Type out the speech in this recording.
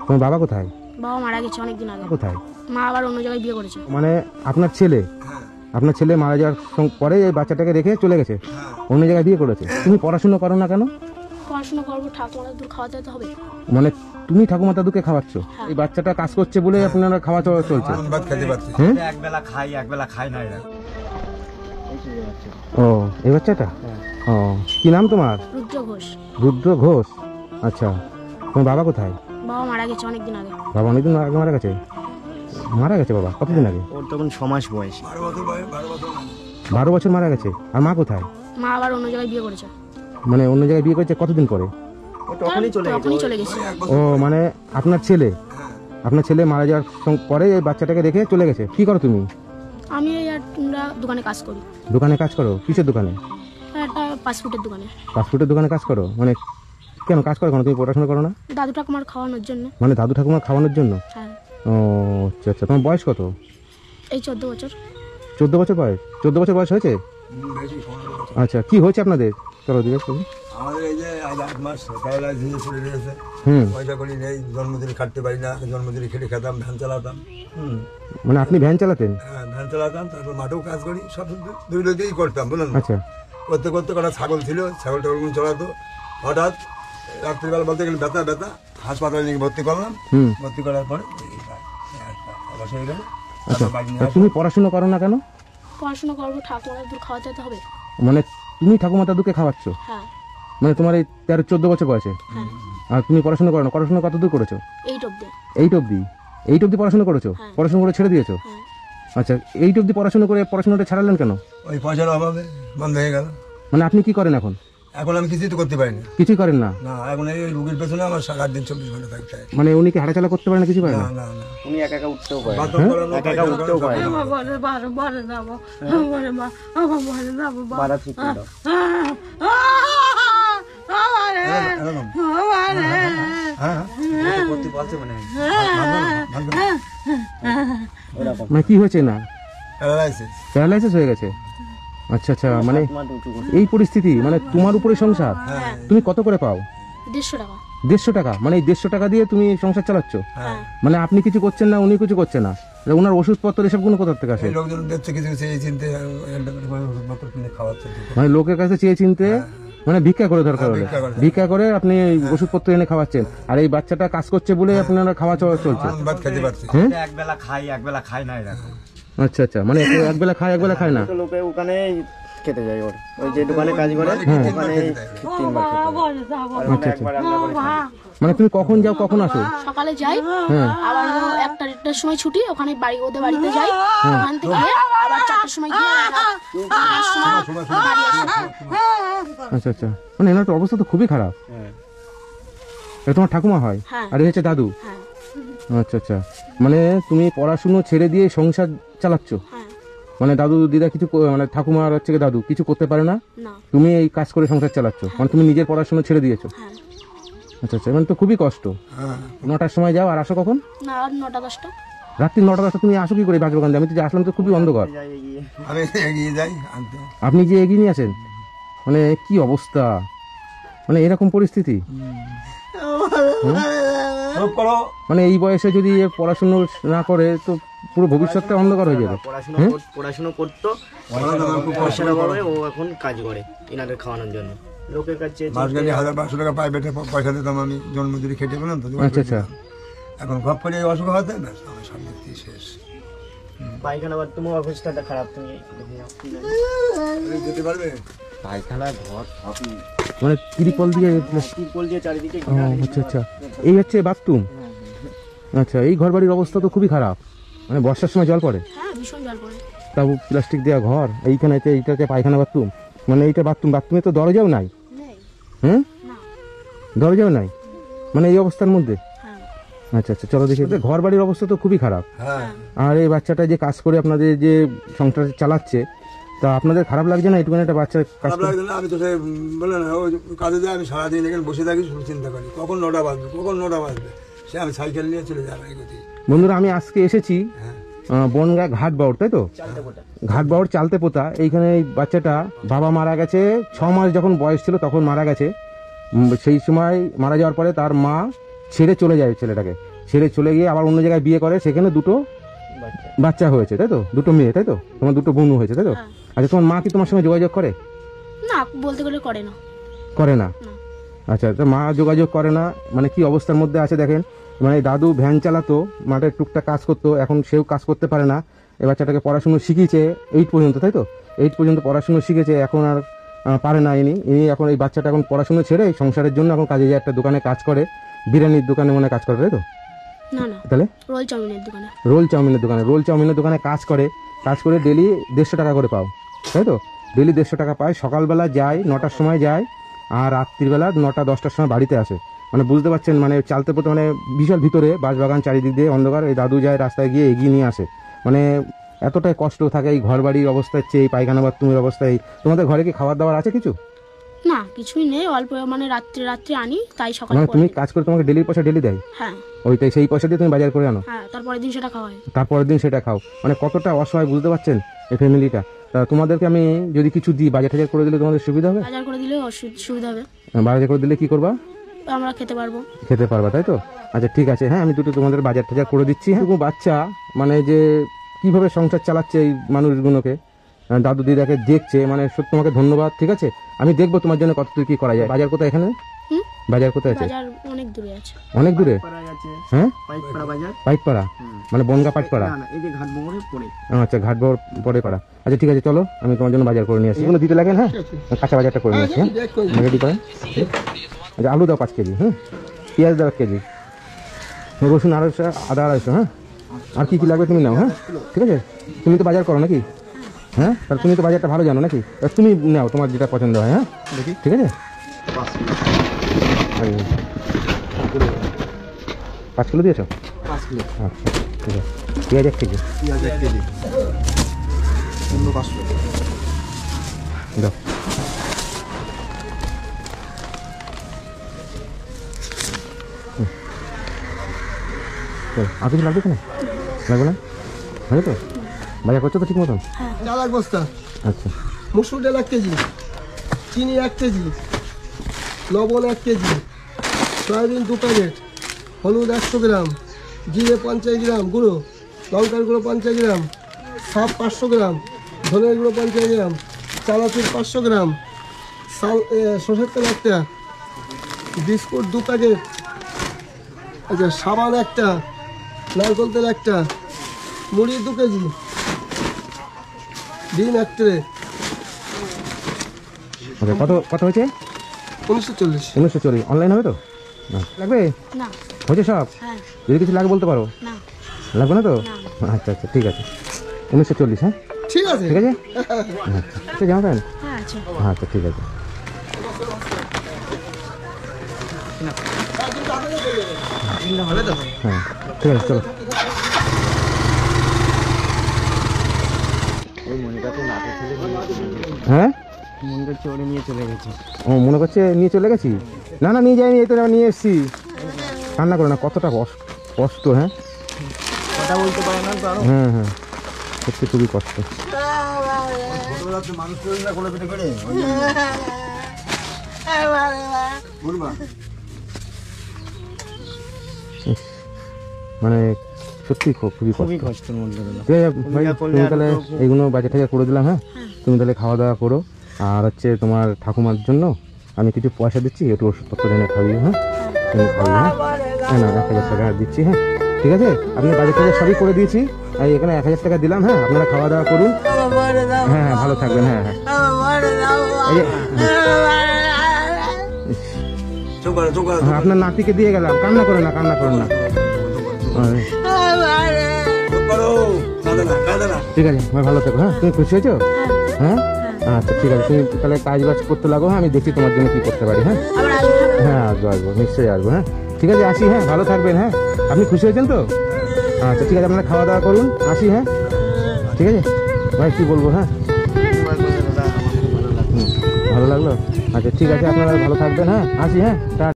তোমার বাবা কোথায়? বাবা মারা গেছে অনেকদিন আগে। কোথায়? মা আবার অন্য জায়গায় বিয়ে করেছে। মানে আপনার ছেলে মারা যাওয়ার পরে এই বাচ্চাটাকে রেখে চলে গেছে, অন্য জায়গায় বিয়ে করেছে। তুমি পড়াশোনা করো না কেন? পড়াশোনা করবো, ঠাকুমা দাদুর খাওয়াতে তো হবে। মানে তুমি ঠাকুমা দাদুকে খাওয়াচ্ছ? এই বাচ্চাটা কাজ করছে বলে আপনারা খাওয়া চলা চলছে? একবেলা খাই একবেলা খাই না এরা। ও এই বাচ্চাটা? ও কি নাম তোমার? রুদ্র ঘোষ। রুদ্র ঘোষ, আচ্ছা। তোমার বাবা কোথায়? বাবা মারা গেছে অনেকদিন আগে। বাবা অনেকদিন আগে মারা গেছে? মারা গেছে বাবা কতদিন আগে? ওর তখন 6 মাস বয়স। 12 বছর মারা গেছে। আর মা কোথায়? মা আবার অন্য জায়গায় বিয়ে করেছে। মানে অন্য জায়গায় বিয়ে করেছে কতদিন পরে? তখনই চলে গেছে। ও মানে আপনার ছেলে মারা যাওয়ার পরে এই বাচ্চাটাকে রেখে চলে গেছে। কি করো তুমি? আমি আমরা দোকানে কাজ করি। দোকানে কাজ করো? কিসের দোকানে? একটা ফাস্টফুডের দোকানে। ফাস্টফুডের দোকানে কাজ করো? মানে কেন কাজ করো কেন? তুমি পড়াশোনা করো না? দাদু ঠাকুমার খাওয়ানোর জন্য। মানে দাদু ঠাকুমার খাওয়ানোর জন্য? হ্যাঁ। ও আচ্ছা আচ্ছা। তোমার বয়স কত? এই 14 বছর। 14 বছর বয়স? 14 বছর বয়স হয়েছে? আচ্ছা কি হয়েছে আপনাদের? চলো জিজ্ঞেস করি। আমাদের এই যে আজ 8 মাস সকালবেলা ঝিঁঝে পড়ে রয়েছে, পয়সা করি নেই, জন্মদিনে খাটতে পারি না, জন্মদিনে খেটে খেতাম, ভ্যান চালাতাম। মানে আপনি ভ্যান চালাতেন? হ্যাঁ ভ্যান চালাতাম, তারপর মাঠেও কাজ করি, সব দুই দিকেই করতাম বুঝলেন। আচ্ছা। করতে করতে কটা ছাগল ছিল, ছাগল টাগলগুলো চলাতো। হঠাৎ রাত্রিবেলা বলতে গেলে ব্যথা, হাসপাতালে নিয়ে ভর্তি করলাম। ভর্তি করার পরে অবশ্য হয়ে গেল। তুমি পড়াশোনা করো না কেন? পড়াশোনা করবো, ঠাকুমা দাদুর খাওয়াতে তো হবে। মানে তুমি ঠাকুমা দাদুকে খাওয়াচ্ছ? হ্যাঁ। মানে তোমার এই 13-14 বছর বয়সে? হ্যাঁ। আর তুমি পড়াশোনা করো না? পড়াশোনা কতদূর করেছো? 8 অবধি। 8 অবধি পড়াশোনা করেছো? পড়াশোনা করে ছেড়ে দিয়েছো? হ্যাঁ। আচ্ছা 8 অবধি পড়াশোনা করে পড়াশোনাটা ছাড়লেন কেন? ওই পয়সার অভাবে বন্ধ হয়ে গেল। মানে আপনি কি করেন এখন? এখন আমি কিছুই তো করতে পারি না। কিছুই করেন না? না, এখন এই রুগীর পেছনে আমার সারাদিন দিন 24 ঘন্টা থাকতে হয়। মানে উনি কি হাঁটাচলা করতে পারেন না? কিছু পারেন না? না না, উনি একা একা উঠতেও পারে। বাথরুম করানো, একা উঠতেও পারে। বাড়া ঠিক দাও। করতে বলছে মনে হয়। মানে কি হয়েছে না? প্যারালাইসিস হয়ে গেছে? আচ্ছা আচ্ছা। মানে এই পরিস্থিতি, মানে তোমার উপরে সংসার। তুমি কত করে পাও? 150 টাকা। 150 টাকা? মানে এই 150 টাকা দিয়ে তুমি সংসার চালাচ্ছ? মানে আপনি কিছু করছেন না, উনি কিছু করছে না, ওনার ওষুধপত্র এসব কোনো কোথা থেকে আসে? লোকজন দেখছে কিছু চেয়ে চিনতে খাওয়াচ্ছে, মানে লোকের কাছে চেয়ে চিনতে, মানে ভিক্ষা করে দরকার হলে ভিক্ষা করে আপনি ওষুধপত্র এনে খাওয়াচ্ছেন। আর এই বাচ্চাটা কাজ করছে বলে আপনারা খাওয়া চলছে? একবেলা খাই একবেলা খাই না এরা। আচ্ছা আচ্ছা। মানে একবেলা খায় একবেলা খায় না? লোকে ওখানে খেতে যায়, ওই যে দোকানে কাজ করে ওখানে 3 বার মানে তুমি কখন যাও কখন আসো? সকালে যাই, আবার 1টার সময় ছুটি, ওখানে ওদের বাড়িতে যাই, ওখান থেকে আবার 4টার সময় গিয়ে বাড়ি আসি। আচ্ছা আচ্ছা। মানে এনার তো অবস্থা তো খুবই খারাপ। তোমার ঠাকুমা হয় আর এই হচ্ছে দাদু? আচ্ছা আচ্ছা। মানে তুমি পড়াশুনো ছেড়ে দিয়ে সংসার চালাচ্ছ? মানে দাদু দিদা কিছু, মানে ঠাকুমা আর হচ্ছে দাদু কিছু করতে পারে না, তুমি এই কাজ করে সংসার চালাচ্ছ? মানে তুমি নিজের পড়াশোনা ছেড়ে দিয়েছো? আচ্ছা আচ্ছা। মানে তো খুবই কষ্ট। 9টার সময় যাও আর আসো কখন? না, 9টা 10টা। রাত্রি 9টা 10টা তুমি আসো কি করে বাজবাগান? আমি তো যে আসলাম তো খুবই অন্ধকার। আমি এগিয়ে যাই। আপনি যে এগিয়ে নিয়ে আসেন? মানে কি অবস্থা, মানে এরকম পরিস্থিতি। মানে এই বয়সে যদি পড়াশোনা না করে তো পুরো ভবিষ্যৎটা অন্ধকার হয়ে যাবে। পড়াশোনা করতো, পয়সার অভাবে ও এখন কাজ করে ইনাদের খাওয়ানোর জন্য। লোকের কাছে 1000-1200 টাকা প্রাইভেটে পয়সা দিতাম আমি, জন্মদিনে খেটে বললাম তো। আচ্ছা আচ্ছা। এখন ঘপ করে অসুখ হতে না, আমার সব দেখতে শেষ। পায়খানা বাথরুমের অবস্থাটা খারাপ, তুমি যেতে পারবে? পায়খানা ঘর সবই মানে ত্রিপল দিয়ে চারিদিকে। আচ্ছা আচ্ছা। এই হচ্ছে বাথরুম? আচ্ছা। এই ঘর বাড়ির অবস্থা তো খুবই খারাপ, মানে বর্ষার সময় জল পড়ে? হ্যাঁ, ভীষণ জল পড়ে। তাও প্লাস্টিক দেওয়া ঘর, এইটাতে পায়খানা বাথরুম, মানে এইটা বাথরুমে তো দরজাও নাই? দরজাও নাই, মানে এই অবস্থার মধ্যে? আচ্ছা আচ্ছা। চলো দেখি। ঘর বাড়ির অবস্থা তো খুবই খারাপ। আর এই বাচ্চাটা যে কাজ করে আপনাদের যে সংসার চালাচ্ছে, তা আপনাদের খারাপ লাগছে না? একটুখানি একটা বাচ্চা কাজ করে? আমি তো সে বলে না, ওই কাজে যায়, আমি সারাদিন এখানে বসে থাকি, শুধু চিন্তা করি কখন 9টা বাজবে। সে আমি সাইকেল নিয়ে চলে যাই। বন্ধুরা আমি আজকে এসেছি বনগাঁ ঘাটবাউড়, তাই তো? ঘাটবাউড় চালতে পোতা। এইখানে এই বাচ্চাটা বাবা মারা গেছে, 6 মাস যখন বয়স ছিল তখন মারা গেছে। সেই সময় মারা যাওয়ার পরে তার মা ছেড়ে চলে যায় ছেলেটাকে। ছেড়ে চলে গিয়ে আবার অন্য জায়গায় বিয়ে করে, সেখানে দুটো বাচ্চা হয়েছে, তাই তো? দুটো মেয়ে, তাই তো? তোমার দুটো বোন হয়েছে, তাই তো? আচ্ছা, তোমার মা কি তোমার সঙ্গে যোগাযোগ করে? না, বলতে গেলে করে না। করে না? আচ্ছা, তো মা যোগাযোগ করে না মানে কি অবস্থার মধ্যে আছে দেখেন। মানে দাদু ভ্যান চালাতো, মাঠে টুকটাক কাজ করতো, এখন সেও কাজ করতে পারে না। এই বাচ্চাটাকে পড়াশুনো শিখিয়েছে 8 পর্যন্ত, তাই তো? 8 পর্যন্ত পড়াশুনো শিখেছে, এখন আর পারে না। ইনি এখন এই বাচ্চাটা এখন পড়াশুনো ছেড়ে সংসারের জন্য এখন কাজে যায়, একটা দোকানে কাজ করে, বিরিয়ানির দোকানে মনে কাজ করে, তাই তো? না না, তাহলে রোল চাউমিনের দোকানে। রোল চাউমিনের দোকানে কাজ করে ডেলি 150 টাকা করে পাও, তাই তো? ডেলি 150 টাকা পায়। সকালবেলা যায় 9টার সময় যায়, আর রাত্রিবেলা 9টা-10টার সময় বাড়িতে আসে। মানে বুঝতে পারছেন, মানে চালতে পথে, মানে বিশাল ভিতরে বাঁশবাগান, চারিদিক দিয়ে অন্ধকার। এই দাদু যায় রাস্তায় গিয়ে এগিয়ে নিয়ে আসে। মানে এতটাই কষ্ট থাকে এই ঘর বাড়ির অবস্থায়, চেয়ে এই পায়খানা বাথরুমের অবস্থায়। তোমাদের ঘরে কি খাবার দাবার আছে কিছু? না, কিছুই নেই, অল্প মানে রাত্রে আনি, তাই সকালে মানে তুমি কাজ করে তোমাকে ডেলির পয়সা ডেলি দেয়? হ্যাঁ। ওইটাই, সেই পয়সা দিয়ে তুমি বাজার করে আনো? হ্যাঁ, তারপরের দিন সেটা খাওয়া হয়। তারপরের দিন সেটা খাও। মানে কতটা অসহায় বুঝতে পারছেন এই ফ্যামিলিটা। তা তোমাদেরকে আমি যদি কিছু দিই, বাজার টাজার করে দিলে তোমাদের সুবিধা হবে? বাজার করে দিলে সুবিধা হবে। বাজার করে দিলে কি করবা? আমরা খেতে পারবো। খেতে পারবা, তাই তো? আচ্ছা, ঠিক আছে, হ্যাঁ, আমি দুটো তোমাদের বাজার টাজার করে দিচ্ছি। হ্যাঁ, বাচ্চা মানে যে কিভাবে সংসার চালাচ্ছে এই মানুষগুলোকে, দাদু দিদাকে দেখছে, মানে সত্যি তোমাকে ধন্যবাদ। ঠিক আছে, আমি দেখবো তোমার জন্য কতদূর কি করা যায়। বাজার কোথায় এখানে? বাজার কোথায় আছে? বাজার অনেক দূরে আছে। অনেক দূরে? হ্যাঁ, পাইকপাড়া বাজার। পাইকপাড়া মানে বনগা পাইকপাড়া? না, এই যে ঘাট মোড়ে পড়ে। আচ্ছা, ঘাট পরে পাড়া। আচ্ছা, ঠিক আছে, চলো আমি তোমার জন্য বাজার করে নিয়ে আসি। এগুলো দিতে লাগেন, হ্যাঁ, কাঁচা বাজারটা করে নিয়ে আসি। হ্যাঁ, রেডি করেন। আচ্ছা, আলু দাও 5 কেজি, হ্যাঁ, পেঁয়াজ দাও 1 কেজি, রসুন 250, আদা 250, হ্যাঁ, আর কি কি লাগবে তুমি নাও। হ্যাঁ, ঠিক আছে, তুমি তো বাজার করো নাকি? হ্যাঁ, তাহলে তুমি তো বাজারটা ভালো জানো নাকি? তুমি নাও তোমার যেটা পছন্দ হয়। হ্যাঁ, ঠিক আছে। 5 কিলো দিয়েছো? 5 কিলো। আচ্ছা, ঠিক আছে। পেঁয়াজ 1 কেজি। পেঁয়াজ 1 কেজি। অন্য 500 দাও। আর কিছু লাগবে? লাগবে না? হবে তো? বাজার করছো তো ঠিক মতন? চাল 1 বস্তা, আচ্ছা, মসুর ডাল 1 কেজি, চিনি 1 কেজি, লবণ 1 কেজি, সয়াবিন 2 প্যাকেট, হলুদ 100 গ্রাম, জিরে 50 গ্রাম গুঁড়ো, লঙ্কার গুঁড়ো 50 গ্রাম, সাপ 500 গ্রাম, ধনের গুঁড়ো 50 গ্রাম, চানাচুর 500 গ্রাম, সরষের তেল 1টা, বিস্কুট 2 প্যাকেট, আচ্ছা, সাবান 1টা, নারকেল তেল 1টা, মুড়ি 2 কেজি, ডিম 1 ট্রে। আচ্ছা, কত হয়েছে? 1940। 1940। অনলাইন হবে তো? লাগবে? না। হয়েছে সব? হ্যাঁ। যদি কিছু লাগে বলতে পারো। না। লাগবে না তো? আচ্ছা, আচ্ছা, ঠিক আছে। 1940, হ্যাঁ, ঠিক আছে, ঠিক আছে। আচ্ছা, জামা প্যান্ট? হ্যাঁ, আছে। আচ্ছা, ঠিক আছে। হ্যাঁ, ঠিক আছে, চলো। হ্যাঁ, মন্দির চড়ে নিয়ে চলে গেছে। ও মনে করছে নিয়ে চলে গেছি? না না, নিয়ে যাইনি, এই তো নিয়ে এসছি। কান্না করে না, কতটা কষ্ট। হ্যাঁ, কথা বলতে পারে না তো আরো। হ্যাঁ, হ্যাঁ, সত্যি খুবই কষ্ট। ছোটবেলাতে মানুষ করি না কোলে পিঠে করে বলবা ইস, মানে সত্যি খুবই খুবই কষ্ট। কষ্টের মধ্যে দিল। ঠিক আছে ভাই, তুমি তাহলে এইগুলো বাজার টাজার করে দিলাম। হ্যাঁ, তুমি তাহলে খাওয়া দাওয়া করো। আর হচ্ছে তোমার ঠাকুমার জন্য আমি কিছু পয়সা দিচ্ছি, একটু ওষুধপত্র এনে খাওয়িয়ে। হ্যাঁ, তুমি খাওয়িয়ে। হ্যাঁ, না, 1000 টাকা দিচ্ছি। হ্যাঁ, ঠিক আছে, আপনি বাজার টাজার সবই করে দিয়েছি। আমি এখানে 1000 টাকা দিলাম। হ্যাঁ, আপনারা খাওয়া দাওয়া করুন। হ্যাঁ, হ্যাঁ, ভালো থাকবেন। হ্যাঁ, হ্যাঁ, এই যে, চোখ করো, চোখ করো, হ্যাঁ, আপনার নাতিকে দিয়ে গেলাম। কান্না করেন না, কান্না করেন না। চোখ করো, কাঁদে না, কাঁদে না। ঠিক আছে, ভালো থাকো। হ্যাঁ, তুমি খুশি হয়েছো? হ্যাঁ, আচ্ছা, ঠিক আছে, তুমি তাহলে কাজ বাজ করতে লাগো। হ্যাঁ, আমি দেখি তোমার জন্য কি করতে পারি। হ্যাঁ, হ্যাঁ, আসবো, নিশ্চয়ই আসবো। হ্যাঁ, ঠিক আছে, আসি। হ্যাঁ, ভালো থাকবেন। হ্যাঁ, আপনি খুশি হয়েছেন তো? আচ্ছা, ঠিক আছে, আপনারা খাওয়া দাওয়া করুন, আসি। হ্যাঁ, ঠিক আছে ভাই, কি বলবো। হ্যাঁ, ভালো লাগলো। আচ্ছা, ঠিক আছে, আপনারা ভালো থাকবেন। হ্যাঁ, আসি। হ্যাঁ।